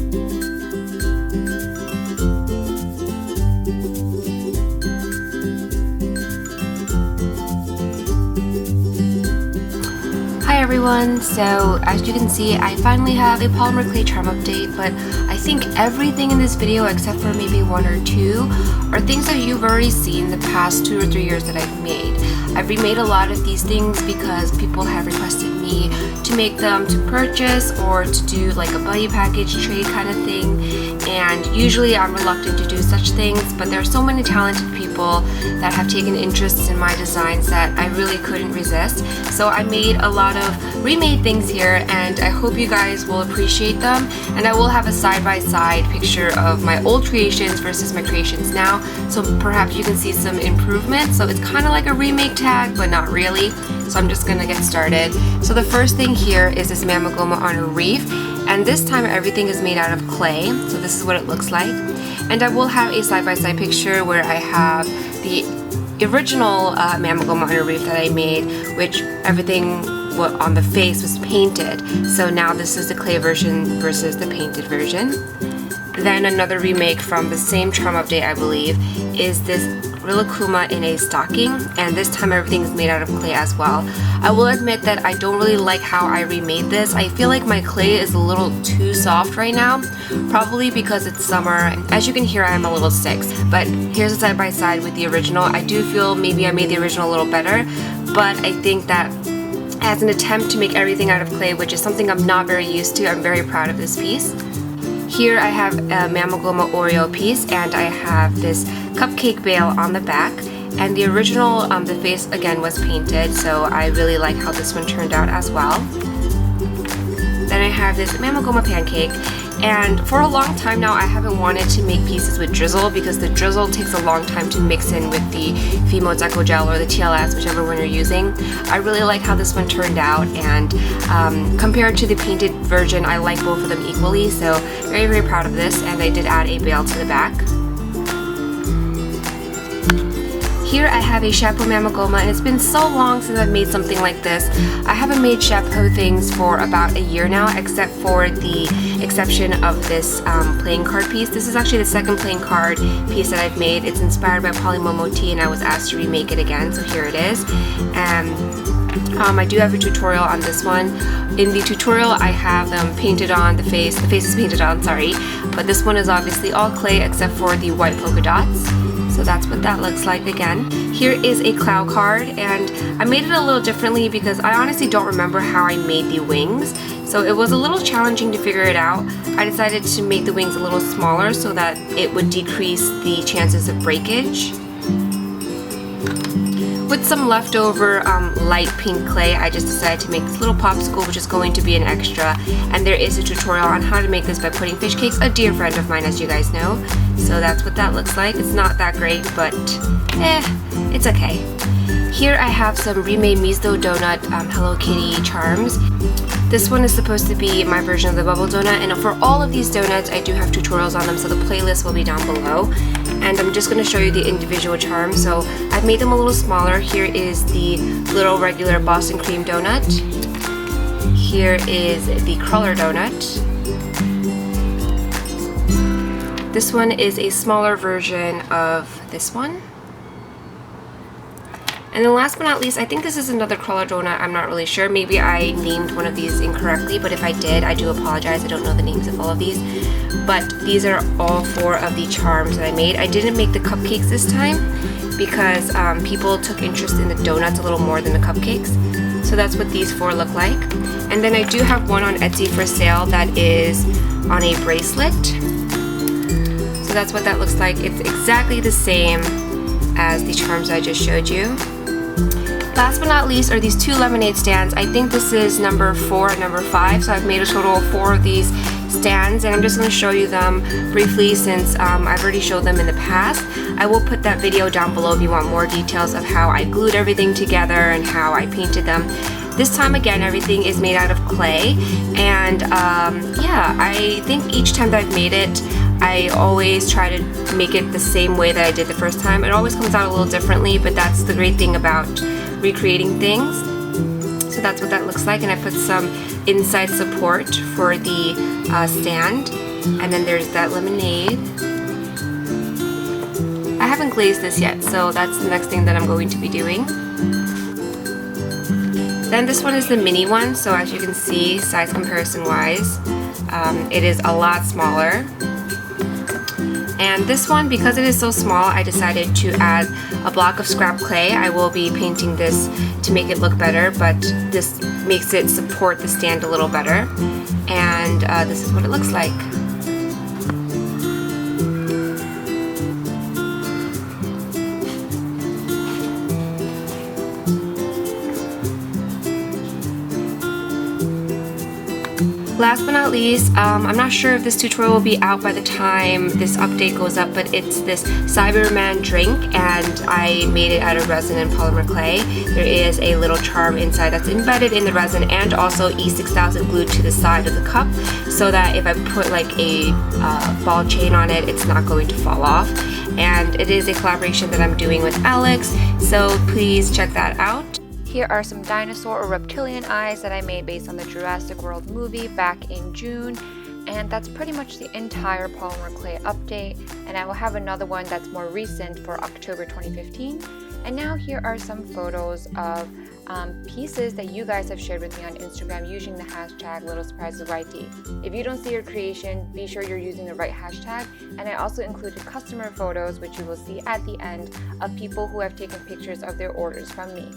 Hi everyone, so as you can see I finally have a polymer clay charm update, but I think everything in this video except for maybe one or two are things that you've already seen the past 2 or 3 years that I've made. I've remade a lot of these things because people have requested me to make them to purchase or to do like a buddy package trade kind of thing, and usually I'm reluctant to do such things, but there are so many talented people that have taken interest in my designs that I really couldn't resist. So I made a lot of remade things here and I hope you guys will appreciate them, and I will have a side-by-side picture of my old creations versus my creations now, so perhaps you can see some improvement. So it's kind of like a remake tag but not really, so I'm just gonna get started. So the first thing here is this Mamegoma on a Reef, and this time everything is made out of clay, so this is what it looks like. And I will have a side-by-side picture where I have the original Mamegoma on a Reef that I made, which everything on the face was painted. So now this is the clay version versus the painted version. Then another remake from the same charm update, I believe, is this Rilakkuma in a stocking, and this time everything is made out of clay as well. I will admit that I don't really like how I remade this. I feel like my clay is a little too soft right now, probably because it's summer. As you can hear, I'm a little sick, but here's a side-by-side with the original. I do feel maybe I made the original a little better, but I think that as an attempt to make everything out of clay, which is something I'm not very used to, I'm very proud of this piece. Here I have a Mamegoma Oreo piece, and I have this cupcake bail on the back, and the original, the face again was painted, so I really like how this one turned out as well. Then I have this Mamegoma Pancake, and for a long time now I haven't wanted to make pieces with drizzle because the drizzle takes a long time to mix in with the Fimo Deco Gel or the TLS, whichever one you're using. I really like how this one turned out, and compared to the painted version I like both of them equally, so very proud of this, and I did add a bail to the back. Here I have a Shampoo Mamegoma, and it's been so long since I've made something like this. I haven't made shampoo things for about a year now, except for the exception of this playing card piece. This is actually the second playing card piece that I've made. It's inspired by Polymer tea, and I was asked to remake it again, so here it is. I do have a tutorial on this one. In the tutorial I have them painted on the face is painted on, sorry, but this one is obviously all clay except for the white polka dots. So that's what that looks like again. Here is a cloud card, and I made it a little differently because I honestly don't remember how I made the wings. So it was a little challenging to figure it out. I decided to make the wings a little smaller so that it would decrease the chances of breakage. With some leftover light pink clay, I just decided to make this little popsicle, which is going to be an extra, and there is a tutorial on how to make this by putting fish cakes, a dear friend of mine, as you guys know. So that's what that looks like. It's not that great, but it's okay. Here I have some remade Miso Donut Hello Kitty charms. This one is supposed to be my version of the bubble donut, and for all of these donuts I do have tutorials on them, so the playlist will be down below. And I'm just going to show you the individual charms. So I've made them a little smaller. Here is the little regular Boston cream donut. Here is the Cruller Donut. This one is a smaller version of this one. And then last but not least, I think this is another Cruller Donut. I'm not really sure. Maybe I named one of these incorrectly, but if I did, I do apologize. I don't know the names of all of these. But these are all 4 of the charms that I made. I didn't make the cupcakes this time because people took interest in the donuts a little more than the cupcakes. So that's what these 4 look like. And then I do have one on Etsy for sale that is on a bracelet. So that's what that looks like. It's exactly the same as the charms I just showed you. Last but not least are these 2 lemonade stands. I think this is number 4 and number 5, so I've made a total of 4 of these stands, and I'm just going to show you them briefly since I've already showed them in the past. I will put that video down below if you want more details of how I glued everything together and how I painted them. This time again everything is made out of clay, and yeah, I think each time that I've made it I always try to make it the same way that I did the first time. It always comes out a little differently, but that's the great thing about recreating things. So that's what that looks like, and I put some inside support for the stand. And then there's that lemonade. I haven't glazed this yet, so that's the next thing that I'm going to be doing. Then this one is the mini one, so as you can see, size comparison wise, it is a lot smaller. And this one, because it is so small, I decided to add a block of scrap clay. I will be painting this to make it look better, but this makes it support the stand a little better. And this is what it looks like. Last but not least, I'm not sure if this tutorial will be out by the time this update goes up, but it's this Cyberman Drink, and I made it out of resin and polymer clay. There is a little charm inside that's embedded in the resin, and also E6000 glued to the side of the cup, so that if I put like a ball chain on it, it's not going to fall off. And it is a collaboration that I'm doing with Alex, so please check that out. Here are some dinosaur or reptilian eyes that I made based on the Jurassic World movie back in June. And that's pretty much the entire polymer clay update. And I will have another one that's more recent for October 2015. And now here are some photos of pieces that you guys have shared with me on Instagram using the hashtag LittleSurprisesYT. If you don't see your creation, be sure you're using the right hashtag. And I also included customer photos, which you will see at the end, of people who have taken pictures of their orders from me.